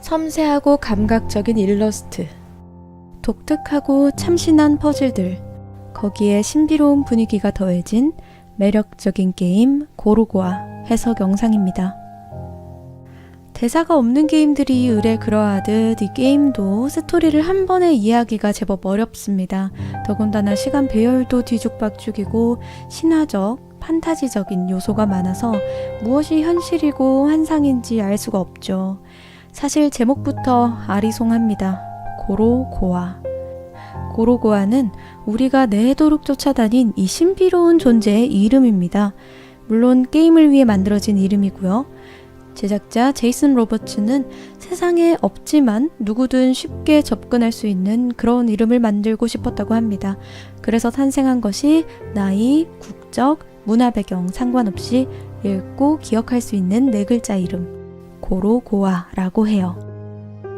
섬세하고 감각적인 일러스트, 독특하고 참신한 퍼즐들, 거기에 신비로운 분위기가 더해진 매력적인 게임 고로고아 해석 영상입니다. 대사가 없는 게임들이 의례 그러하듯 이 게임도 스토리를 한 번에 이해하기가 제법 어렵습니다. 더군다나 시간 배열도 뒤죽박죽이고 신화적, 판타지적인 요소가 많아서 무엇이 현실이고 환상인지 알 수가 없죠. 사실 제목부터 아리송합니다. 고로고아. 고로고아는 우리가 내도록 쫓아다닌 이 신비로운 존재의 이름입니다. 물론 게임을 위해 만들어진 이름이고요. 제작자 제이슨 로버츠는 세상에 없지만 누구든 쉽게 접근할 수 있는 그런 이름을 만들고 싶었다고 합니다. 그래서 탄생한 것이 나이, 국적, 문화 배경 상관없이 읽고 기억할 수 있는 4글자 이름 고로고아라고 해요.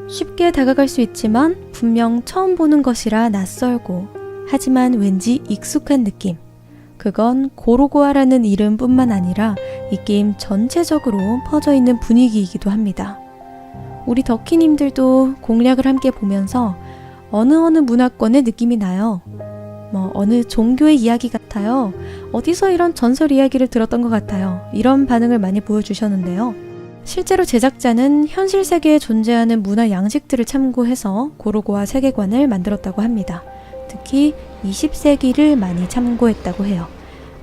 쉽게 다가갈 수 있지만 분명 처음 보는 것이라 낯설고 하지만 왠지 익숙한 느낌. 그건 고로고아라는 이름뿐만 아니라 이 게임 전체적으로 퍼져있는 분위기이기도 합니다. 우리 덕키님들도 공략을 함께 보면서 어느 문화권의 느낌이 나요. 어느 종교의 이야기 같아요. 어디서 이런 전설 이야기를 들었던 것 같아요. 이런 반응을 많이 보여주셨는데요. 실제로 제작자는 현실 세계에 존재하는 문화 양식들을 참고해서 고로고아 세계관을 만들었다고 합니다. 특히 20세기를 많이 참고했다고 해요.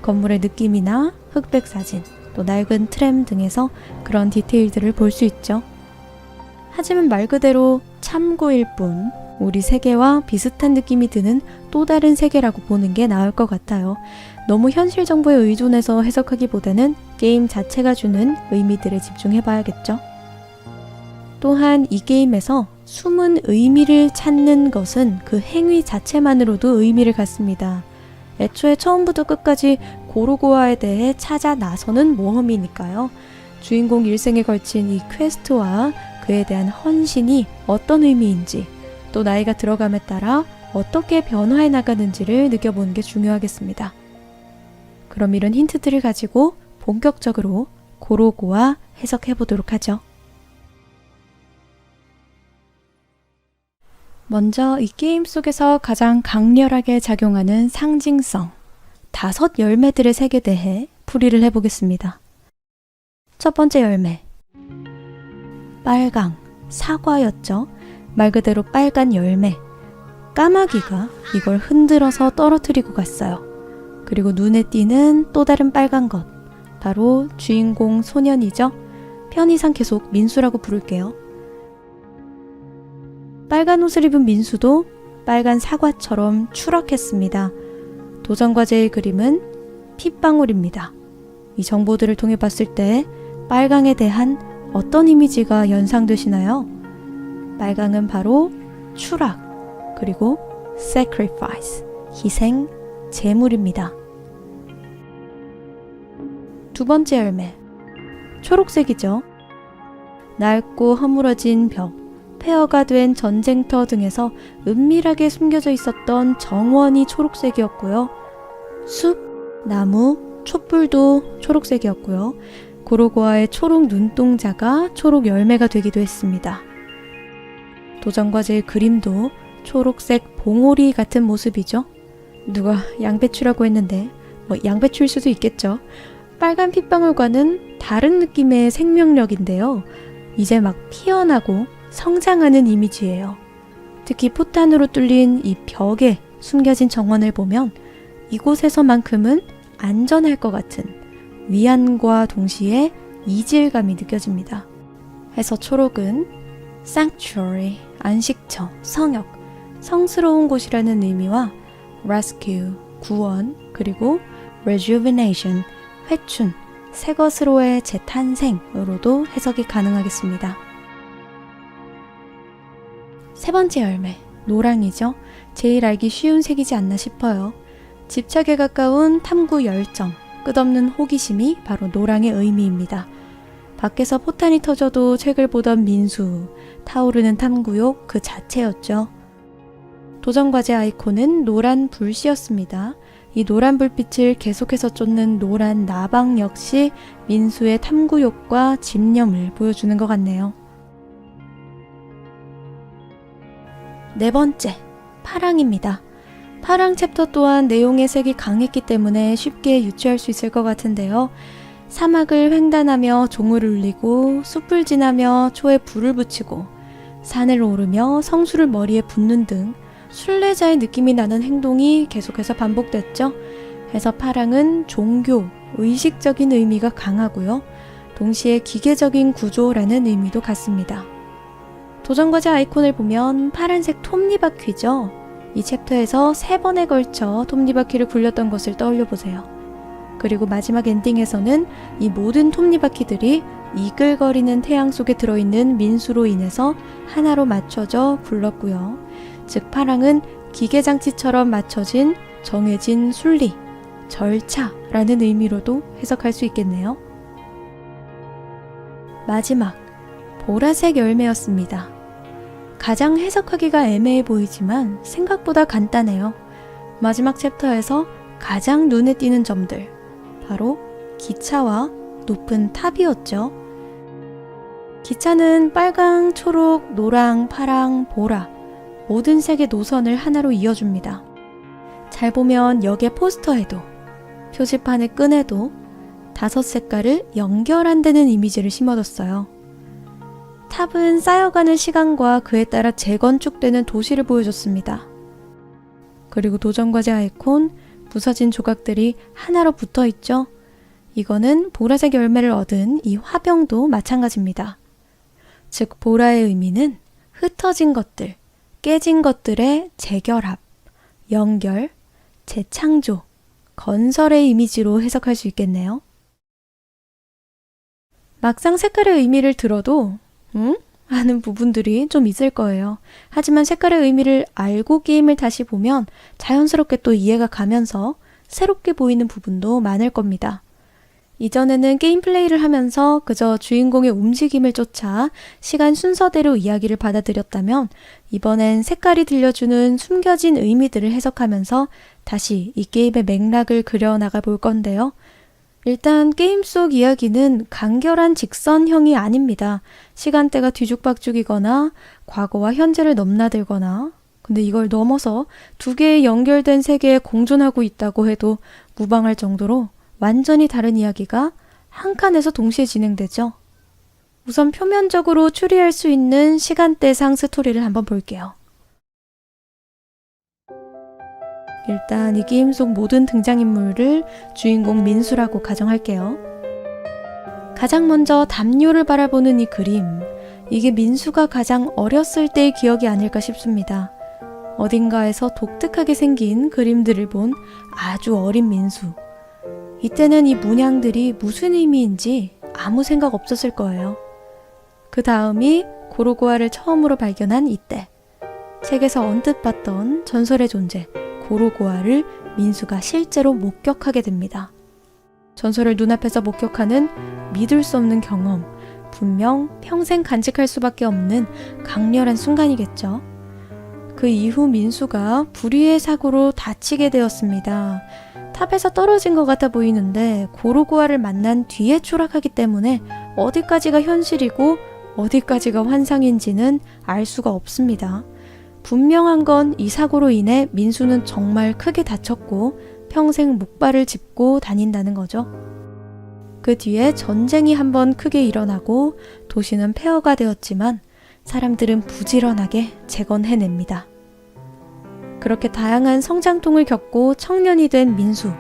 건물의 느낌이나 흑백 사진, 또 낡은 트램 등에서 그런 디테일들을 볼 수 있죠. 하지만 말 그대로 참고일 뿐 우리 세계와 비슷한 느낌이 드는 또 다른 세계라고 보는 게 나을 것 같아요. 너무 현실 정보에 의존해서 해석하기보다는 게임 자체가 주는 의미들에 집중해봐야겠죠. 또한 이 게임에서 숨은 의미를 찾는 것은 그 행위 자체만으로도 의미를 갖습니다. 애초에 처음부터 끝까지 고로고아에 대해 찾아 나서는 모험이니까요. 주인공 일생에 걸친 이 퀘스트와 그에 대한 헌신이 어떤 의미인지, 또 나이가 들어감에 따라 어떻게 변화해 나가는지를 느껴보는 게 중요하겠습니다. 그럼 이런 힌트들을 가지고 본격적으로 고로고아 해석해보도록 하죠. 먼저 이 게임 속에서 가장 강렬하게 작용하는 상징성, 5 열매들의 색에 대해 풀이를 해보겠습니다. 첫 번째 열매, 빨강, 사과였죠. 말 그대로 빨간 열매. 까마귀가 이걸 흔들어서 떨어뜨리고 갔어요. 그리고 눈에 띄는 또 다른 빨간 것, 바로 주인공 소년이죠. 편의상 계속 민수라고 부를게요. 빨간 옷을 입은 민수도 빨간 사과처럼 추락했습니다. 도전과제의 그림은 핏방울입니다. 이 정보들을 통해 봤을 때 빨강에 대한 어떤 이미지가 연상되시나요? 빨강은 바로 추락, 그리고 sacrifice, 희생, 제물입니다. 두 번째 열매, 초록색이죠. 낡고 허물어진 벽, 폐허가 된 전쟁터 등에서 은밀하게 숨겨져 있었던 정원이 초록색이었고요. 숲, 나무, 촛불도 초록색이었고요. 고로고아의 초록 눈동자가 초록 열매가 되기도 했습니다. 도전과제의 그림도 초록색 봉오리 같은 모습이죠. 누가 양배추라고 했는데 양배추일 수도 있겠죠. 빨간 핏방울과는 다른 느낌의 생명력인데요. 이제 막 피어나고 성장하는 이미지예요. 특히 포탄으로 뚫린 이 벽에 숨겨진 정원을 보면 이곳에서만큼은 안전할 것 같은 위안과 동시에 이질감이 느껴집니다. 해서 초록은 sanctuary, 안식처, 성역, 성스러운 곳이라는 의미와 rescue, 구원, 그리고 rejuvenation, 회춘, 새것으로의 재탄생으로도 해석이 가능하겠습니다. 세 번째 열매, 노랑이죠. 제일 알기 쉬운 색이지 않나 싶어요. 집착에 가까운 탐구 열정, 끝없는 호기심이 바로 노랑의 의미입니다. 밖에서 포탄이 터져도 책을 보던 민수, 타오르는 탐구욕 그 자체였죠. 도전과제 아이콘은 노란 불씨였습니다. 이 노란 불빛을 계속해서 쫓는 노란 나방 역시 민수의 탐구욕과 집념을 보여주는 것 같네요. 네 번째, 파랑입니다. 파랑 챕터 또한 내용의 색이 강했기 때문에 쉽게 유추할 수 있을 것 같은데요. 사막을 횡단하며 종을 울리고 숲을 지나며 초에 불을 붙이고 산을 오르며 성수를 머리에 붓는 등 순례자의 느낌이 나는 행동이 계속해서 반복됐죠. 그래서 파랑은 종교, 의식적인 의미가 강하고요. 동시에 기계적인 구조라는 의미도 같습니다. 도전과제 아이콘을 보면 파란색 톱니바퀴죠. 이 챕터에서 3번에 걸쳐 톱니바퀴를 굴렸던 것을 떠올려 보세요. 그리고 마지막 엔딩에서는 이 모든 톱니바퀴들이 이글거리는 태양 속에 들어있는 민수로 인해서 하나로 맞춰져 굴렀고요. 즉 파랑은 기계장치처럼 맞춰진 정해진 순리, 절차라는 의미로도 해석할 수 있겠네요. 마지막, 보라색 열매였습니다. 가장 해석하기가 애매해 보이지만 생각보다 간단해요. 마지막 챕터에서 가장 눈에 띄는 점들, 바로 기차와 높은 탑이었죠. 기차는 빨강, 초록, 노랑, 파랑, 보라 모든 색의 노선을 하나로 이어줍니다. 잘 보면 역의 포스터에도 표지판의 끈에도 5색깔을 연결한다는 이미지를 심어뒀어요. 탑은 쌓여가는 시간과 그에 따라 재건축되는 도시를 보여줬습니다. 그리고 도전과제 아이콘, 부서진 조각들이 하나로 붙어있죠. 이거는 보라색 열매를 얻은 이 화병도 마찬가지입니다. 즉 보라의 의미는 흩어진 것들, 깨진 것들의 재결합, 연결, 재창조, 건설의 이미지로 해석할 수 있겠네요. 막상 색깔의 의미를 들어도 하는 부분들이 좀 있을 거예요. 하지만 색깔의 의미를 알고 게임을 다시 보면 자연스럽게 또 이해가 가면서 새롭게 보이는 부분도 많을 겁니다. 이전에는 게임 플레이를 하면서 그저 주인공의 움직임을 쫓아 시간 순서대로 이야기를 받아들였다면 이번엔 색깔이 들려주는 숨겨진 의미들을 해석하면서 다시 이 게임의 맥락을 그려나가 볼 건데요. 일단 게임 속 이야기는 간결한 직선형이 아닙니다. 시간대가 뒤죽박죽이거나 과거와 현재를 넘나들거나 근데 이걸 넘어서 두 개의 연결된 세계에 공존하고 있다고 해도 무방할 정도로 완전히 다른 이야기가 한 칸에서 동시에 진행되죠. 우선 표면적으로 추리할 수 있는 시간대상 스토리를 한번 볼게요. 일단 이 게임 속 모든 등장인물을 주인공 민수라고 가정할게요. 가장 먼저 담요를 바라보는 이 그림, 이게 민수가 가장 어렸을 때의 기억이 아닐까 싶습니다. 어딘가에서 독특하게 생긴 그림들을 본 아주 어린 민수. 이때는 이 문양들이 무슨 의미인지 아무 생각 없었을 거예요. 그 다음이 고로고아를 처음으로 발견한 이때. 책에서 언뜻 봤던 전설의 존재 고로고아를 민수가 실제로 목격하게 됩니다. 전설을 눈앞에서 목격하는 믿을 수 없는 경험, 분명 평생 간직할 수밖에 없는 강렬한 순간이겠죠. 그 이후 민수가 불의의 사고로 다치게 되었습니다. 탑에서 떨어진 것 같아 보이는데 고로고아를 만난 뒤에 추락하기 때문에 어디까지가 현실이고 어디까지가 환상인지는 알 수가 없습니다. 분명한 건 이 사고로 인해 민수는 정말 크게 다쳤고 평생 목발을 짚고 다닌다는 거죠. 그 뒤에 전쟁이 한번 크게 일어나고 도시는 폐허가 되었지만 사람들은 부지런하게 재건해냅니다. 그렇게 다양한 성장통을 겪고 청년이 된 민수.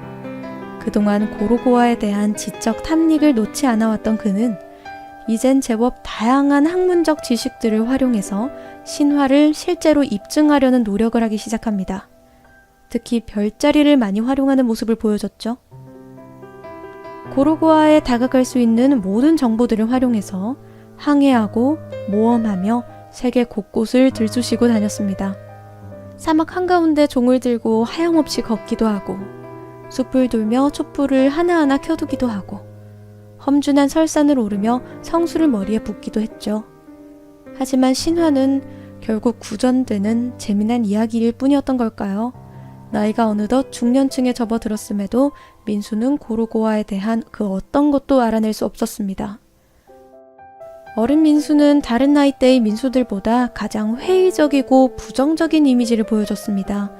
그동안 고로고아에 대한 지적 탐닉을 놓지 않아왔던 그는 이젠 제법 다양한 학문적 지식들을 활용해서 신화를 실제로 입증하려는 노력을 하기 시작합니다. 특히 별자리를 많이 활용하는 모습을 보여줬죠. 고로고아에 다가갈 수 있는 모든 정보들을 활용해서 항해하고 모험하며 세계 곳곳을 들쑤시고 다녔습니다. 사막 한가운데 종을 들고 하염없이 걷기도 하고 숲을 돌며 촛불을 하나하나 켜두기도 하고 험준한 설산을 오르며 성수를 머리에 붓기도 했죠. 하지만 신화는 결국 구전되는 재미난 이야기일 뿐이었던 걸까요? 나이가 어느덧 중년층에 접어들었음에도 민수는 고로고아에 대한 그 어떤 것도 알아낼 수 없었습니다. 어른 민수는 다른 나이대의 민수들보다 가장 회의적이고 부정적인 이미지를 보여줬습니다.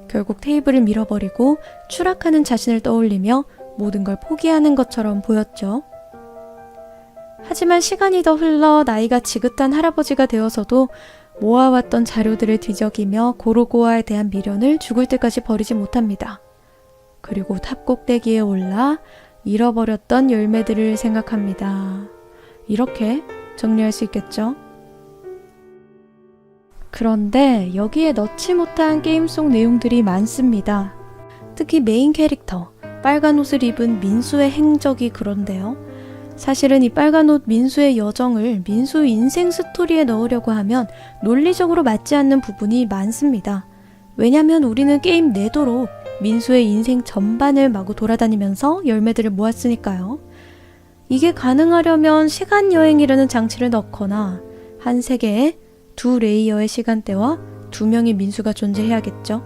결국 테이블을 밀어버리고 추락하는 자신을 떠올리며 모든 걸 포기하는 것처럼 보였죠. 하지만 시간이 더 흘러 나이가 지긋한 할아버지가 되어서도 모아왔던 자료들을 뒤적이며 고로고아에 대한 미련을 죽을 때까지 버리지 못합니다. 그리고 탑 꼭대기에 올라 잃어버렸던 열매들을 생각합니다. 이렇게 정리할 수 있겠죠? 그런데 여기에 넣지 못한 게임 속 내용들이 많습니다. 특히 메인 캐릭터, 빨간 옷을 입은 민수의 행적이 그런데요. 사실은 이 빨간 옷 민수의 여정을 민수 인생 스토리에 넣으려고 하면 논리적으로 맞지 않는 부분이 많습니다. 왜냐면 우리는 게임 내도록 민수의 인생 전반을 마구 돌아다니면서 열매들을 모았으니까요. 이게 가능하려면 시간여행이라는 장치를 넣거나 한 세계에 2레이어의 시간대와 2명의 민수가 존재해야겠죠.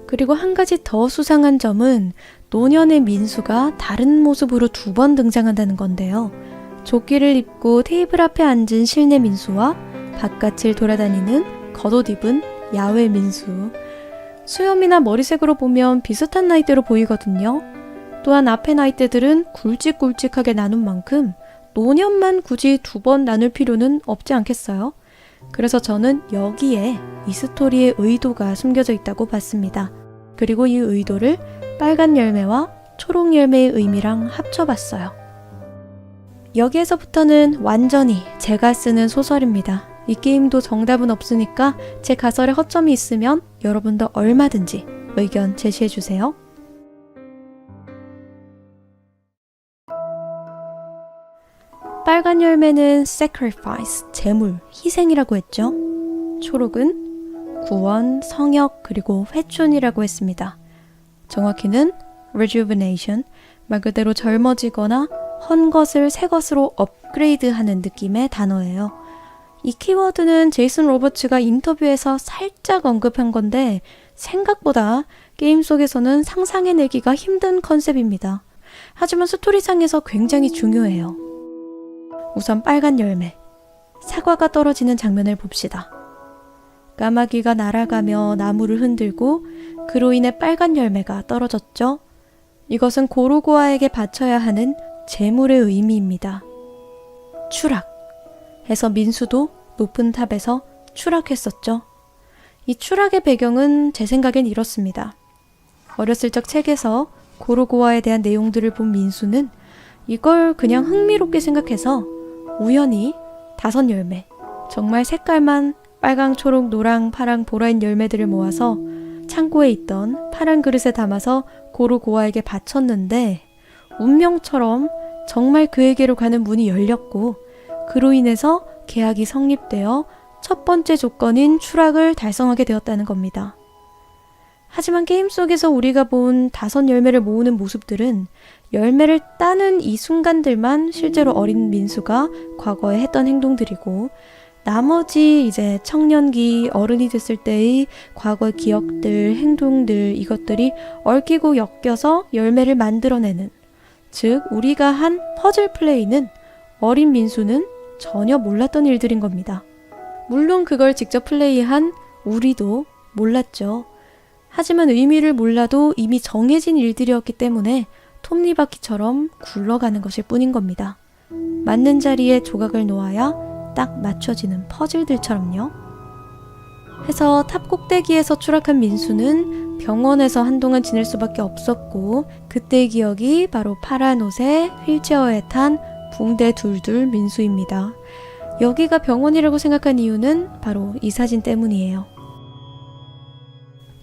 그리고 한 가지 더 수상한 점은 노년의 민수가 다른 모습으로 2번 등장한다는 건데요. 조끼를 입고 테이블 앞에 앉은 실내 민수와 바깥을 돌아다니는 겉옷 입은 야외 민수. 수염이나 머리색으로 보면 비슷한 나이대로 보이거든요. 또한 앞의 나이대들은 굵직굵직하게 나눈 만큼 노년만 굳이 2번 나눌 필요는 없지 않겠어요? 그래서 저는 여기에 이 스토리의 의도가 숨겨져 있다고 봤습니다. 그리고 이 의도를 빨간 열매와 초록 열매의 의미랑 합쳐봤어요. 여기에서부터는 완전히 제가 쓰는 소설입니다. 이 게임도 정답은 없으니까 제 가설에 허점이 있으면 여러분도 얼마든지 의견 제시해주세요. 빨간 열매는 sacrifice, 제물, 희생이라고 했죠. 초록은 구원, 성역, 그리고 회춘이라고 했습니다. 정확히는 rejuvenation, 말 그대로 젊어지거나 헌 것을 새 것으로 업그레이드하는 느낌의 단어예요. 이 키워드는 제이슨 로버츠가 인터뷰에서 살짝 언급한 건데 생각보다 게임 속에서는 상상해내기가 힘든 컨셉입니다. 하지만 스토리상에서 굉장히 중요해요. 우선 빨간 열매, 사과가 떨어지는 장면을 봅시다. 까마귀가 날아가며 나무를 흔들고 그로 인해 빨간 열매가 떨어졌죠. 이것은 고로고아에게 바쳐야 하는 제물의 의미입니다. 추락 해서 민수도 높은 탑에서 추락했었죠. 이 추락의 배경은 제 생각엔 이렇습니다. 어렸을 적 책에서 고로고아에 대한 내용들을 본 민수는 이걸 그냥 흥미롭게 생각해서 우연히 5열매, 정말 색깔만 빨강, 초록, 노랑, 파랑, 보라인 열매들을 모아서 창고에 있던 파란 그릇에 담아서 고로고아에게 바쳤는데 운명처럼 정말 그에게로 가는 문이 열렸고 그로 인해서 계약이 성립되어 첫 번째 조건인 추락을 달성하게 되었다는 겁니다. 하지만 게임 속에서 우리가 본 5열매를 모으는 모습들은 열매를 따는 이 순간들만 실제로 어린 민수가 과거에 했던 행동들이고 나머지 이제 청년기, 어른이 됐을 때의 과거의 기억들, 행동들 이것들이 얽히고 엮여서 열매를 만들어내는, 즉 우리가 한 퍼즐 플레이는 어린 민수는 전혀 몰랐던 일들인 겁니다. 물론 그걸 직접 플레이한 우리도 몰랐죠. 하지만 의미를 몰라도 이미 정해진 일들이었기 때문에 톱니바퀴처럼 굴러가는 것일 뿐인 겁니다. 맞는 자리에 조각을 놓아야 딱 맞춰지는 퍼즐들처럼요. 해서 탑 꼭대기에서 추락한 민수는 병원에서 한동안 지낼 수밖에 없었고 그때의 기억이 바로 파란 옷에 휠체어에 탄 붕대 둘둘 민수입니다. 여기가 병원이라고 생각한 이유는 바로 이 사진 때문이에요.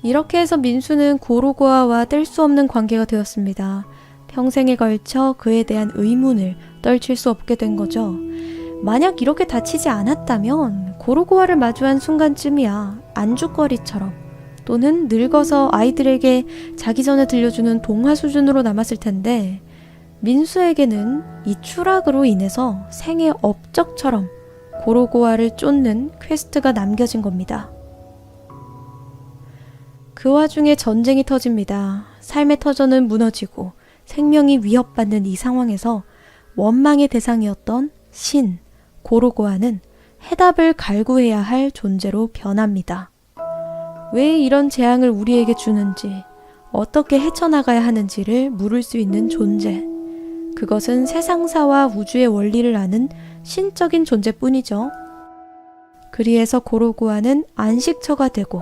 이렇게 해서 민수는 고로고아와 뗄 수 없는 관계가 되었습니다. 평생에 걸쳐 그에 대한 의문을 떨칠 수 없게 된 거죠. 만약 이렇게 다치지 않았다면 고로고아를 마주한 순간쯤이야 안주거리처럼 또는 늙어서 아이들에게 자기 전에 들려주는 동화 수준으로 남았을 텐데 민수에게는 이 추락으로 인해서 생의 업적처럼 고로고아를 쫓는 퀘스트가 남겨진 겁니다. 그 와중에 전쟁이 터집니다. 삶의 터전은 무너지고 생명이 위협받는 이 상황에서 원망의 대상이었던 신, 고로고아는 해답을 갈구해야 할 존재로 변합니다. 왜 이런 재앙을 우리에게 주는지, 어떻게 헤쳐나가야 하는지를 물을 수 있는 존재. 그것은 세상사와 우주의 원리를 아는 신적인 존재뿐이죠. 그리해서 고로고아는 안식처가 되고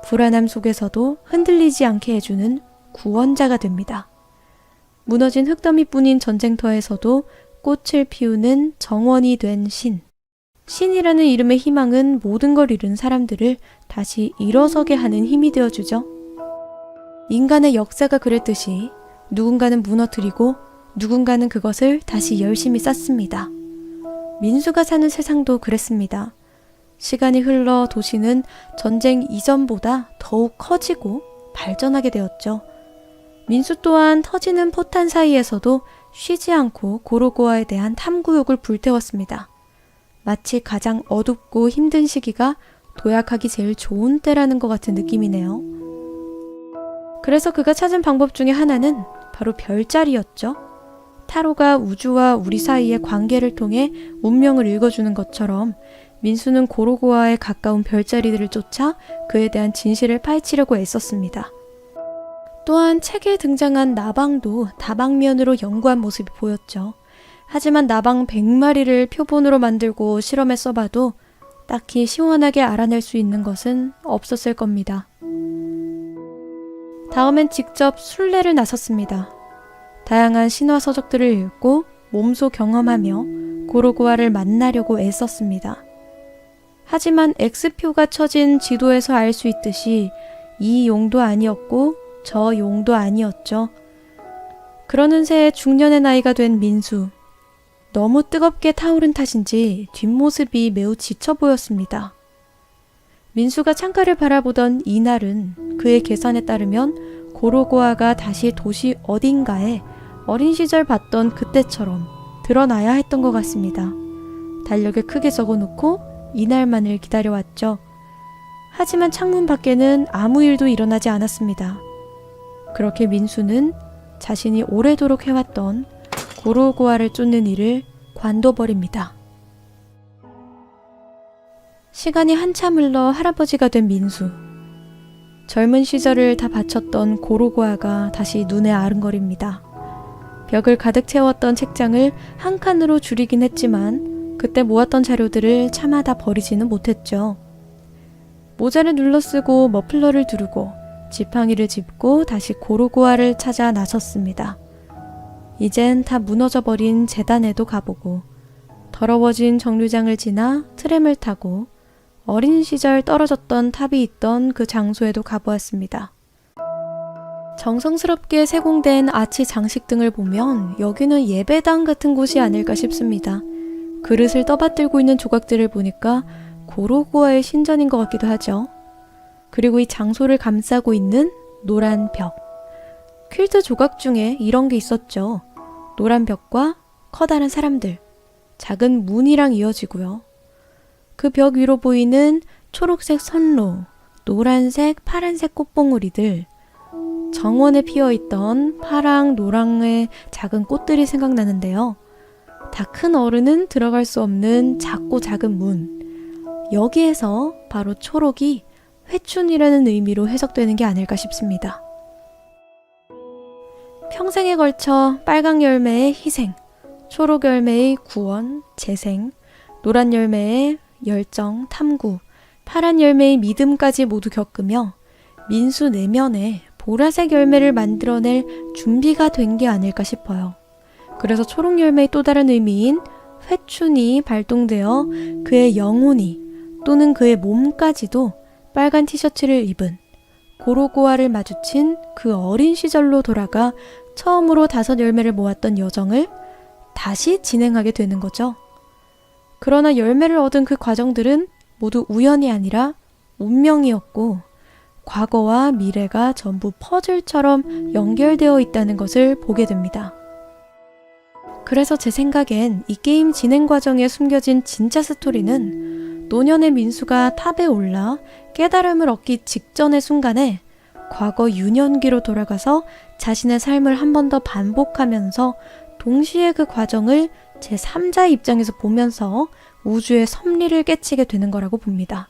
불안함 속에서도 흔들리지 않게 해주는 구원자가 됩니다. 무너진 흙더미뿐인 전쟁터에서도 꽃을 피우는 정원이 된 신. 신이라는 이름의 희망은 모든 걸 잃은 사람들을 다시 일어서게 하는 힘이 되어주죠. 인간의 역사가 그랬듯이 누군가는 무너뜨리고 누군가는 그것을 다시 열심히 쌓습니다. 민수가 사는 세상도 그랬습니다. 시간이 흘러 도시는 전쟁 이전보다 더욱 커지고 발전하게 되었죠. 민수 또한 터지는 포탄 사이에서도 쉬지 않고 고로고아에 대한 탐구욕을 불태웠습니다. 마치 가장 어둡고 힘든 시기가 도약하기 제일 좋은 때라는 것 같은 느낌이네요. 그래서 그가 찾은 방법 중에 하나는 바로 별자리였죠. 타로가 우주와 우리 사이의 관계를 통해 운명을 읽어주는 것처럼 민수는 고로고아에 가까운 별자리들을 쫓아 그에 대한 진실을 파헤치려고 애썼습니다. 또한 책에 등장한 나방도 다방면으로 연구한 모습이 보였죠. 하지만 나방 100마리를 표본으로 만들고 실험에 써봐도 딱히 시원하게 알아낼 수 있는 것은 없었을 겁니다. 다음엔 직접 순례를 나섰습니다. 다양한 신화 서적들을 읽고 몸소 경험하며 고로고아를 만나려고 애썼습니다. 하지만 X표가 쳐진 지도에서 알 수 있듯이 이 용도 아니었고 저 용도 아니었죠. 그러는 새에 중년의 나이가 된 민수. 너무 뜨겁게 타오른 탓인지 뒷모습이 매우 지쳐 보였습니다. 민수가 창가를 바라보던 이날은 그의 계산에 따르면 고로고아가 다시 도시 어딘가에 어린 시절 봤던 그때처럼 드러나야 했던 것 같습니다. 달력에 크게 적어놓고 이날만을 기다려왔죠. 하지만 창문 밖에는 아무 일도 일어나지 않았습니다. 그렇게 민수는 자신이 오래도록 해왔던 고로고아를 쫓는 일을 관둬버립니다. 시간이 한참 흘러 할아버지가 된 민수. 젊은 시절을 다 바쳤던 고로고아가 다시 눈에 아른거립니다. 벽을 가득 채웠던 책장을 한 칸으로 줄이긴 했지만 그때 모았던 자료들을 차마 다 버리지는 못했죠. 모자를 눌러쓰고 머플러를 두르고 지팡이를 짚고 다시 고로고아를 찾아 나섰습니다. 이젠 다 무너져버린 재단에도 가보고 더러워진 정류장을 지나 트램을 타고 어린 시절 떨어졌던 탑이 있던 그 장소에도 가보았습니다. 정성스럽게 세공된 아치 장식 등을 보면 여기는 예배당 같은 곳이 아닐까 싶습니다. 그릇을 떠받들고 있는 조각들을 보니까 고로고아의 신전인 것 같기도 하죠. 그리고 이 장소를 감싸고 있는 노란 벽. 퀼트 조각 중에 이런 게 있었죠. 노란 벽과 커다란 사람들, 작은 문이랑 이어지고요. 그 벽 위로 보이는 초록색 선로, 노란색, 파란색 꽃봉오리들, 정원에 피어있던 파랑, 노랑의 작은 꽃들이 생각나는데요. 다 큰 어른은 들어갈 수 없는 작고 작은 문. 여기에서 바로 초록이 회춘이라는 의미로 해석되는 게 아닐까 싶습니다. 평생에 걸쳐 빨강 열매의 희생, 초록 열매의 구원, 재생, 노란 열매의 열정, 탐구, 파란 열매의 믿음까지 모두 겪으며 민수 내면에 보라색 열매를 만들어낼 준비가 된 게 아닐까 싶어요. 그래서 초록 열매의 또 다른 의미인 회춘이 발동되어 그의 영혼이 또는 그의 몸까지도 빨간 티셔츠를 입은 고로고아를 마주친 그 어린 시절로 돌아가 처음으로 5열매를 모았던 여정을 다시 진행하게 되는 거죠. 그러나 열매를 얻은 그 과정들은 모두 우연이 아니라 운명이었고 과거와 미래가 전부 퍼즐처럼 연결되어 있다는 것을 보게 됩니다. 그래서 제 생각엔 이 게임 진행 과정에 숨겨진 진짜 스토리는 노년의 민수가 탑에 올라 깨달음을 얻기 직전의 순간에 과거 유년기로 돌아가서 자신의 삶을 한 번 더 반복하면서 동시에 그 과정을 제3자의 입장에서 보면서 우주의 섭리를 깨치게 되는 거라고 봅니다.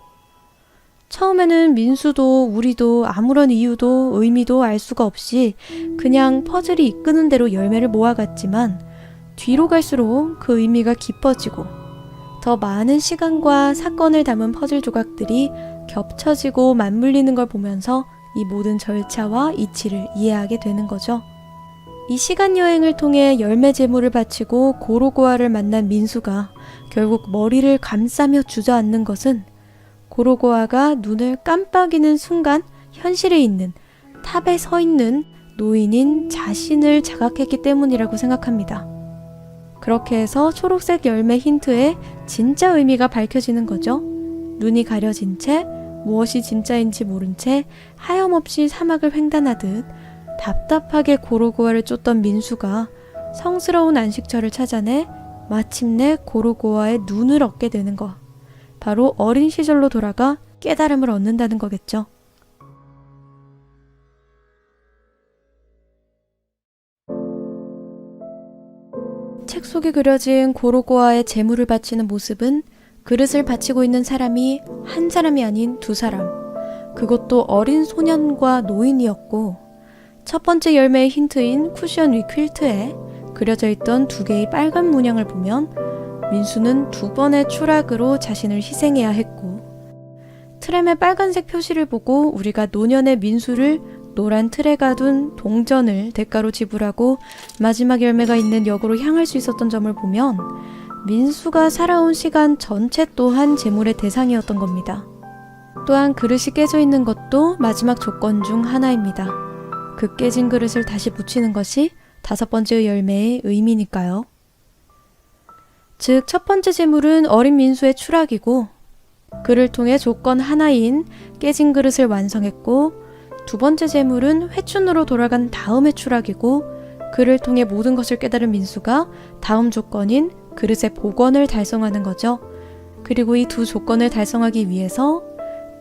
처음에는 민수도 우리도 아무런 이유도 의미도 알 수가 없이 그냥 퍼즐이 이끄는 대로 열매를 모아갔지만 뒤로 갈수록 그 의미가 깊어지고 더 많은 시간과 사건을 담은 퍼즐 조각들이 겹쳐지고 맞물리는 걸 보면서 이 모든 절차와 이치를 이해하게 되는 거죠. 이 시간 여행을 통해 열매 제물을 바치고 고로고아를 만난 민수가 결국 머리를 감싸며 주저앉는 것은 고로고아가 눈을 깜빡이는 순간 현실에 있는 탑에 서 있는 노인인 자신을 자각했기 때문이라고 생각합니다. 그렇게 해서 초록색 열매 힌트에 진짜 의미가 밝혀지는 거죠. 눈이 가려진 채 무엇이 진짜인지 모른 채 하염없이 사막을 횡단하듯 답답하게 고로고아를 쫓던 민수가 성스러운 안식처를 찾아내 마침내 고로고아의 눈을 얻게 되는 것. 바로 어린 시절로 돌아가 깨달음을 얻는다는 거겠죠. 책 속에 그려진 고로고아의 제물을 바치는 모습은 그릇을 바치고 있는 사람이 한 사람이 아닌 두 사람, 그것도 어린 소년과 노인이었고 첫 번째 열매의 힌트인 쿠션 위 퀼트에 그려져 있던 두 개의 빨간 문양을 보면 민수는 두 번의 추락으로 자신을 희생해야 했고 트램의 빨간색 표시를 보고 우리가 노년의 민수를 노란 틀에 가둔 동전을 대가로 지불하고 마지막 열매가 있는 역으로 향할 수 있었던 점을 보면 민수가 살아온 시간 전체 또한 제물의 대상이었던 겁니다. 또한 그릇이 깨져 있는 것도 마지막 조건 중 하나입니다. 그 깨진 그릇을 다시 붙이는 것이 다섯 번째 열매의 의미니까요. 즉, 첫 번째 제물은 어린 민수의 추락이고 그를 통해 조건 하나인 깨진 그릇을 완성했고 두 번째 제물은 회춘으로 돌아간 다음의 추락이고 그를 통해 모든 것을 깨달은 민수가 다음 조건인 그릇의 복원을 달성하는 거죠. 그리고 이 두 조건을 달성하기 위해서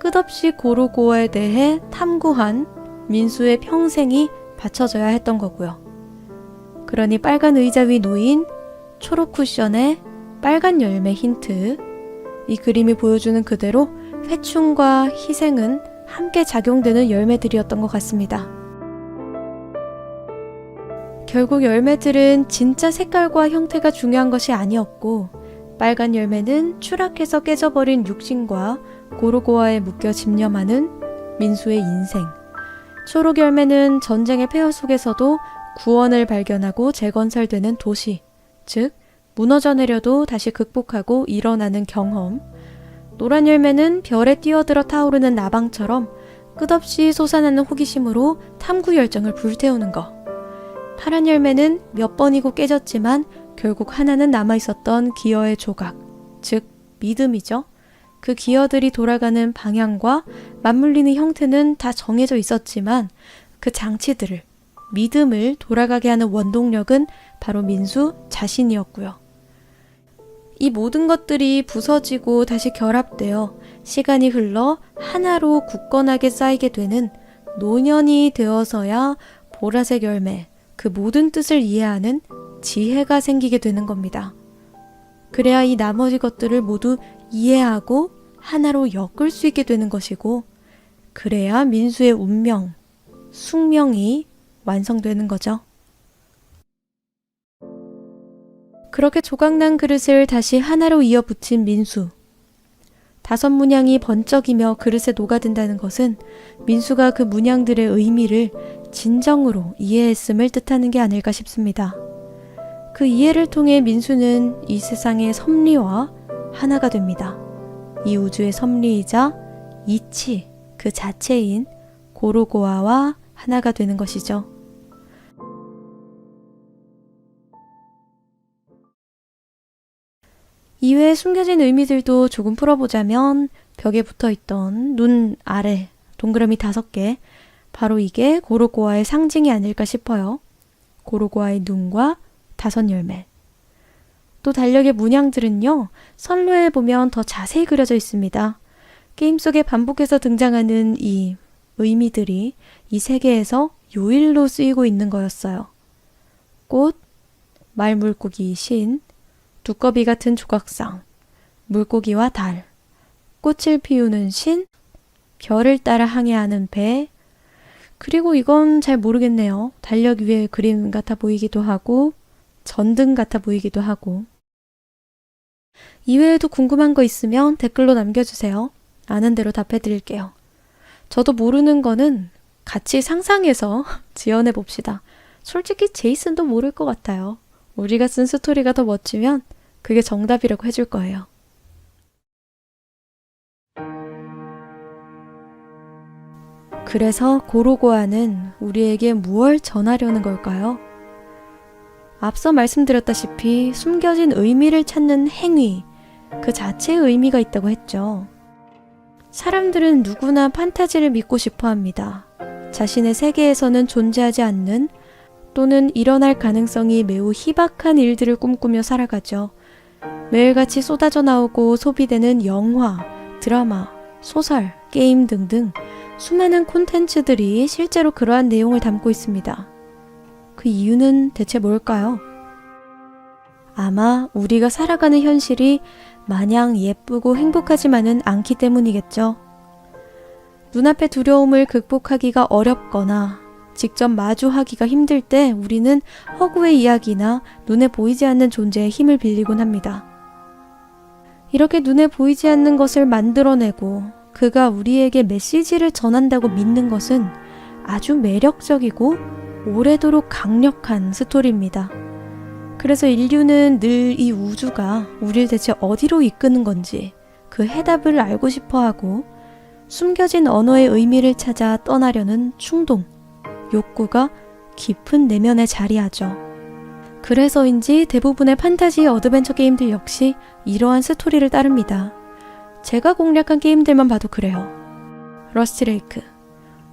끝없이 고로고아에 대해 탐구한 민수의 평생이 바쳐져야 했던 거고요. 그러니 빨간 의자 위 놓인 초록 쿠션의 빨간 열매 힌트, 이 그림이 보여주는 그대로 회춘과 희생은 함께 작용되는 열매들이었던 것 같습니다. 결국 열매들은 진짜 색깔과 형태가 중요한 것이 아니었고 빨간 열매는 추락해서 깨져버린 육신과 고로고아에 묶여 집념하는 민수의 인생, 초록 열매는 전쟁의 폐허 속에서도 구원을 발견하고 재건설되는 도시, 즉 무너져 내려도 다시 극복하고 일어나는 경험, 노란 열매는 별에 뛰어들어 타오르는 나방처럼 끝없이 솟아나는 호기심으로 탐구 열정을 불태우는 것, 파란 열매는 몇 번이고 깨졌지만 결국 하나는 남아있었던 기어의 조각, 즉 믿음이죠. 그 기어들이 돌아가는 방향과 맞물리는 형태는 다 정해져 있었지만 그 장치들을, 믿음을 돌아가게 하는 원동력은 바로 민수 자신이었고요. 이 모든 것들이 부서지고 다시 결합되어 시간이 흘러 하나로 굳건하게 쌓이게 되는 노년이 되어서야 보라색 열매, 그 모든 뜻을 이해하는 지혜가 생기게 되는 겁니다. 그래야 이 나머지 것들을 모두 이해하고 하나로 엮을 수 있게 되는 것이고, 그래야 민수의 운명, 숙명이 완성되는 거죠. 그렇게 조각난 그릇을 다시 하나로 이어 붙인 민수. 다섯 문양이 번쩍이며 그릇에 녹아든다는 것은 민수가 그 문양들의 의미를 진정으로 이해했음을 뜻하는 게 아닐까 싶습니다. 그 이해를 통해 민수는 이 세상의 섭리와 하나가 됩니다. 이 우주의 섭리이자 이치 그 자체인 고로고아와 하나가 되는 것이죠. 이외에 숨겨진 의미들도 조금 풀어보자면 벽에 붙어있던 눈 아래 동그라미 5개, 바로 이게 고로고아의 상징이 아닐까 싶어요. 고로고아의 눈과 5열매. 또 달력의 문양들은요, 선로에 보면 더 자세히 그려져 있습니다. 게임 속에 반복해서 등장하는 이 의미들이 이 세계에서 요일로 쓰이고 있는 거였어요. 꽃, 말물고기 신, 두꺼비 같은 조각상, 물고기와 달, 꽃을 피우는 신, 별을 따라 항해하는 배, 그리고 이건 잘 모르겠네요. 달력 위의 그림 같아 보이기도 하고 전등 같아 보이기도 하고. 이외에도 궁금한 거 있으면 댓글로 남겨주세요. 아는 대로 답해드릴게요. 저도 모르는 거는 같이 상상해서 지어내 봅시다. 솔직히 제이슨도 모를 것 같아요. 우리가 쓴 스토리가 더 멋지면 그게 정답이라고 해줄 거예요. 그래서 고로고아는 우리에게 무엇을 전하려는 걸까요? 앞서 말씀드렸다시피 숨겨진 의미를 찾는 행위, 그 자체의 의미가 있다고 했죠. 사람들은 누구나 판타지를 믿고 싶어 합니다. 자신의 세계에서는 존재하지 않는 또는 일어날 가능성이 매우 희박한 일들을 꿈꾸며 살아가죠. 매일같이 쏟아져 나오고 소비되는 영화, 드라마, 소설, 게임 등등 수많은 콘텐츠들이 실제로 그러한 내용을 담고 있습니다. 그 이유는 대체 뭘까요? 아마 우리가 살아가는 현실이 마냥 예쁘고 행복하지만은 않기 때문이겠죠. 눈앞의 두려움을 극복하기가 어렵거나 직접 마주하기가 힘들 때 우리는 허구의 이야기나 눈에 보이지 않는 존재의 힘을 빌리곤 합니다. 이렇게 눈에 보이지 않는 것을 만들어내고 그가 우리에게 메시지를 전한다고 믿는 것은 아주 매력적이고 오래도록 강력한 스토리입니다. 그래서 인류는 늘 이 우주가 우리를 대체 어디로 이끄는 건지 그 해답을 알고 싶어하고 숨겨진 언어의 의미를 찾아 떠나려는 충동, 욕구가 깊은 내면에 자리하죠. 그래서인지 대부분의 판타지 어드벤처 게임들 역시 이러한 스토리를 따릅니다. 제가 공략한 게임들만 봐도 그래요. 러스트레이크,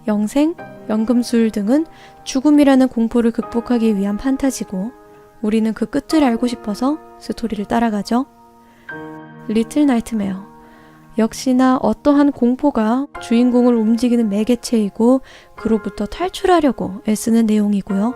영생, 연금술 등은 죽음이라는 공포를 극복하기 위한 판타지고 우리는 그 끝을 알고 싶어서 스토리를 따라가죠. 리틀 나이트메어, 역시나 어떠한 공포가 주인공을 움직이는 매개체이고 그로부터 탈출하려고 애쓰는 내용이고요.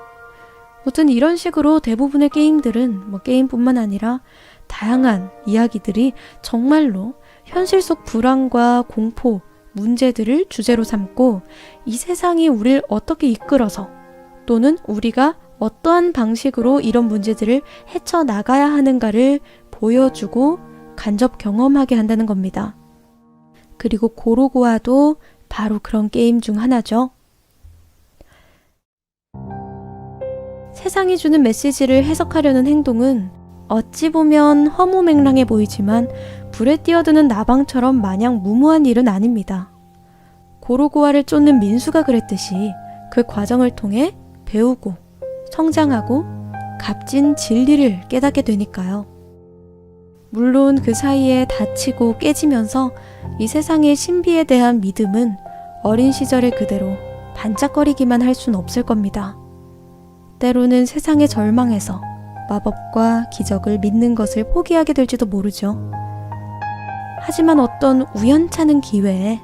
무튼 이런 식으로 대부분의 게임들은 게임뿐만 아니라 다양한 이야기들이 정말로 현실 속 불안과 공포, 문제들을 주제로 삼고 이 세상이 우리를 어떻게 이끌어서 또는 우리가 어떠한 방식으로 이런 문제들을 헤쳐나가야 하는가를 보여주고 간접 경험하게 한다는 겁니다. 그리고 고로고아도 바로 그런 게임 중 하나죠. 세상이 주는 메시지를 해석하려는 행동은 어찌 보면 허무맹랑해 보이지만 불에 뛰어드는 나방처럼 마냥 무모한 일은 아닙니다. 고로고아를 쫓는 민수가 그랬듯이 그 과정을 통해 배우고 성장하고 값진 진리를 깨닫게 되니까요. 물론 그 사이에 다치고 깨지면서 이 세상의 신비에 대한 믿음은 어린 시절의 그대로 반짝거리기만 할 순 없을 겁니다. 때로는 세상의 절망에서 마법과 기적을 믿는 것을 포기하게 될지도 모르죠. 하지만 어떤 우연찮은 기회에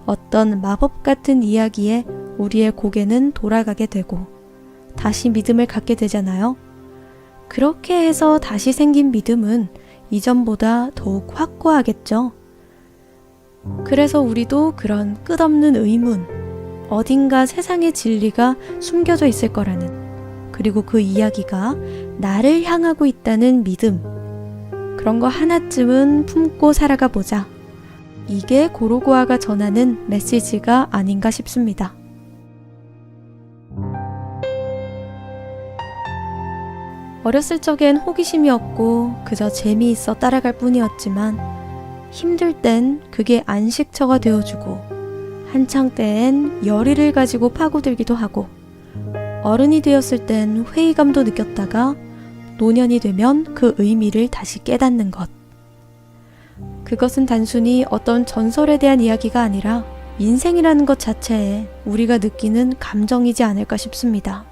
어떤 마법 같은 이야기에 우리의 고개는 돌아가게 되고 다시 믿음을 갖게 되잖아요. 그렇게 해서 다시 생긴 믿음은 이전보다 더욱 확고하겠죠. 그래서 우리도 그런 끝없는 의문, 어딘가 세상의 진리가 숨겨져 있을 거라는, 그리고 그 이야기가 나를 향하고 있다는 믿음, 그런 거 하나쯤은 품고 살아가 보자. 이게 고로고아가 전하는 메시지가 아닌가 싶습니다. 어렸을 적엔 호기심이 없고 그저 재미있어 따라갈 뿐이었지만 힘들 땐 그게 안식처가 되어주고 한창 때엔 열의를 가지고 파고들기도 하고 어른이 되었을 땐 회의감도 느꼈다가 노년이 되면 그 의미를 다시 깨닫는 것. 그것은 단순히 어떤 전설에 대한 이야기가 아니라 인생이라는 것 자체에 우리가 느끼는 감정이지 않을까 싶습니다.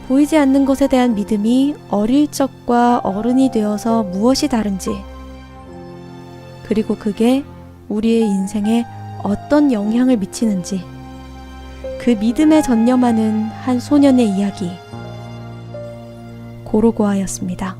보이지 않는 것에 대한 믿음이 어릴 적과 어른이 되어서 무엇이 다른지, 그리고 그게 우리의 인생에 어떤 영향을 미치는지, 그 믿음에 전념하는 한 소년의 이야기. 고로고아였습니다.